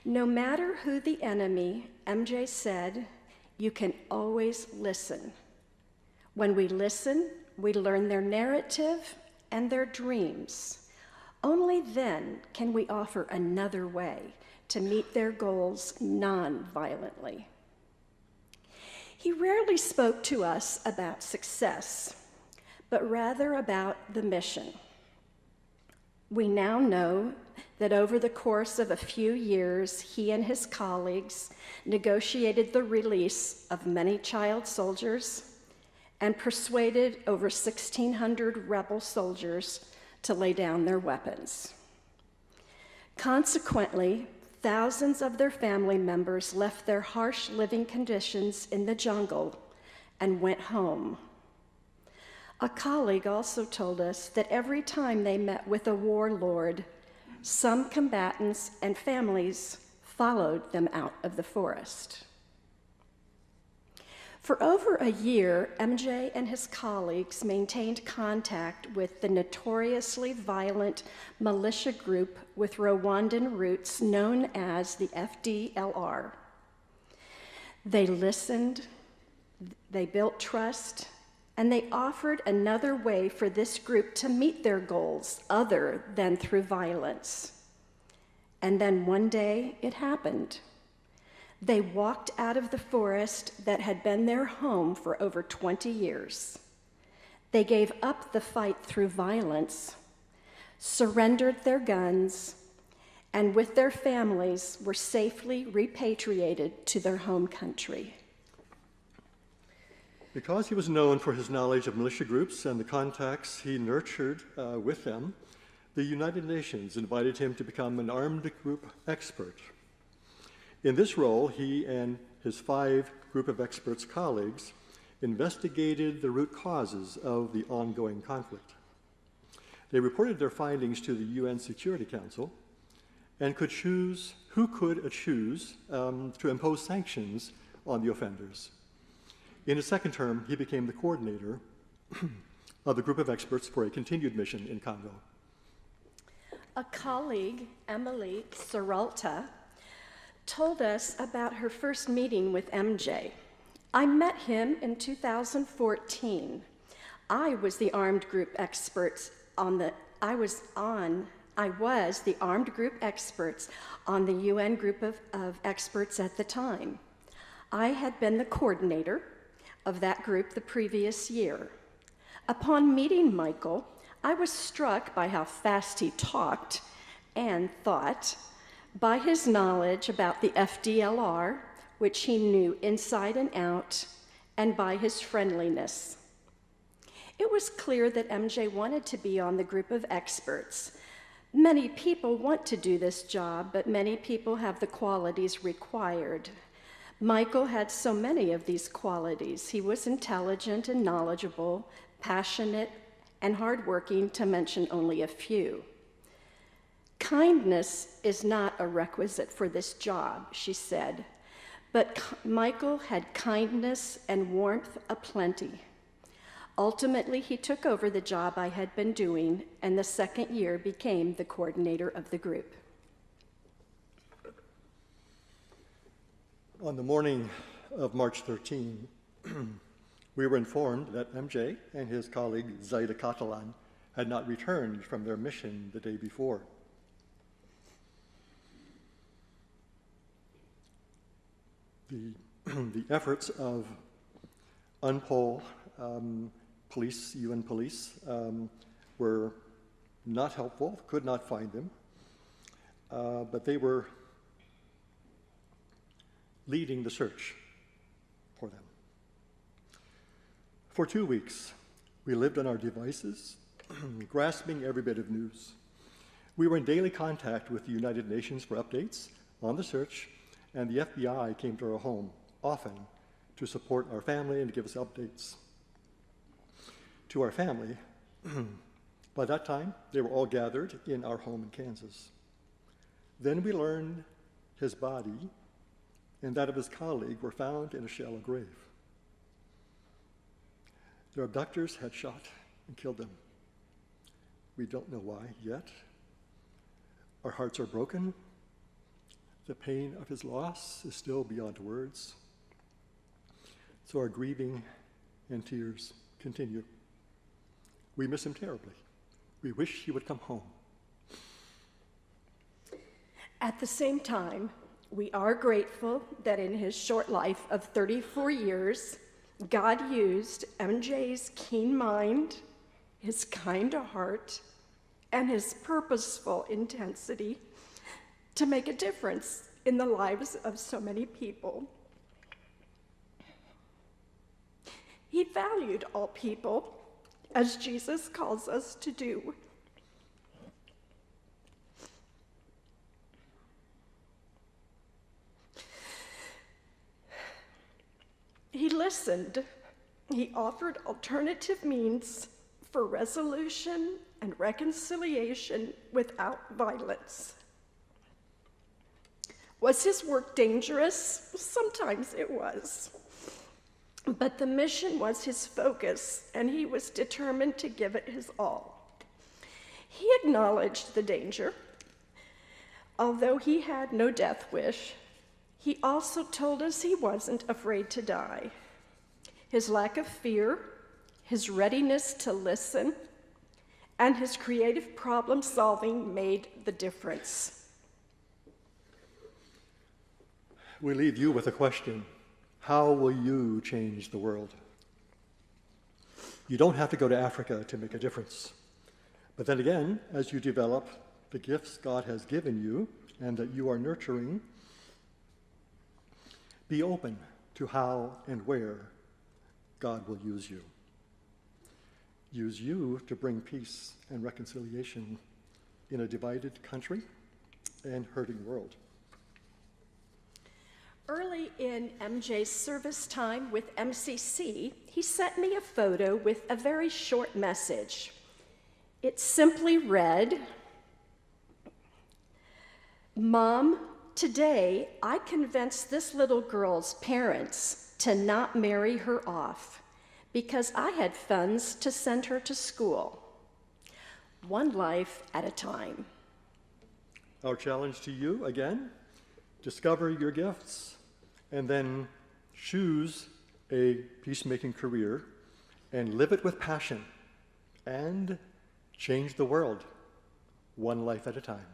No matter who the enemy, MJ said, you can always listen. When we listen, we learn their narrative and their dreams. Only then can we offer another way to meet their goals non-violently. He rarely spoke to us about success, but rather about the mission. We now know that over the course of a few years, he and his colleagues negotiated the release of many child soldiers and persuaded over 1,600 rebel soldiers to lay down their weapons. Consequently, thousands of their family members left their harsh living conditions in the jungle and went home. A colleague also told us that every time they met with a warlord, some combatants and families followed them out of the forest. For over a year, MJ and his colleagues maintained contact with the notoriously violent militia group with Rwandan roots known as the FDLR. They listened, they built trust, and they offered another way for this group to meet their goals other than through violence. And then one day it happened. They walked out of the forest that had been their home for over 20 years. They gave up the fight through violence, surrendered their guns, and with their families were safely repatriated to their home country. Because he was known for his knowledge of militia groups and the contacts he nurtured with them, the United Nations invited him to become an armed group expert. In this role, he and his 5 group of experts colleagues investigated the root causes of the ongoing conflict. They reported their findings to the UN Security Council and could choose who could choose to impose sanctions on the offenders. In his second term, he became the coordinator of the group of experts for a continued mission in Congo. A colleague, Emily Seralta, told us about her first meeting with MJ. I met him in 2014. I was the armed group experts on the UN group of experts at the time. I had been the coordinator of that group the previous year. Upon meeting Michael, I was struck by how fast he talked and thought, by his knowledge about the FDLR, which he knew inside and out, and by his friendliness. It was clear that MJ wanted to be on the group of experts. Many people want to do this job, but many people have the qualities required. Michael had so many of these qualities. He was intelligent and knowledgeable, passionate, and hardworking, to mention only a few. Kindness is not a requisite for this job, she said, but Michael had kindness and warmth aplenty. Ultimately, he took over the job I had been doing, and the second year became the coordinator of the group. On the morning of March 13, we were informed that MJ and his colleague Zaida Catalan had not returned from their mission the day before. The efforts of UNPOL police, UN police, were not helpful, could not find them, but they were leading the search for them. For 2 weeks, we lived on our devices, grasping every bit of news. We were in daily contact with the United Nations for updates on the search, and the FBI came to our home often to support our family and to give us updates. To our family, by that time, they were all gathered in our home in Kansas. Then we learned his body and that of his colleague were found in a shallow grave. Their abductors had shot and killed them. We don't know why yet. Our hearts are broken. The pain of his loss is still beyond words. So our grieving and tears continue. We miss him terribly. We wish he would come home. At the same time, we are grateful that in his short life of 34 years, God used MJ's keen mind, his kind heart, and his purposeful intensity to make a difference in the lives of so many people. He valued all people, as Jesus calls us to do. He listened. He offered alternative means for resolution and reconciliation without violence. Was his work dangerous? Sometimes it was. But the mission was his focus, and he was determined to give it his all. He acknowledged the danger. Although he had no death wish, he also told us he wasn't afraid to die. His lack of fear, his readiness to listen, and his creative problem-solving made the difference. We leave you with a question. How will you change the world? You don't have to go to Africa to make a difference. But then again, as you develop the gifts God has given you and that you are nurturing, be open to how and where God will use you. Use you to bring peace and reconciliation in a divided country and hurting world. Early in MJ's service time with MCC, he sent me a photo with a very short message. It simply read, "Mom, today I convinced this little girl's parents to not marry her off because I had funds to send her to school. One life at a time." Our challenge to you, again, discover your gifts and then choose a peacemaking career and live it with passion and change the world one life at a time.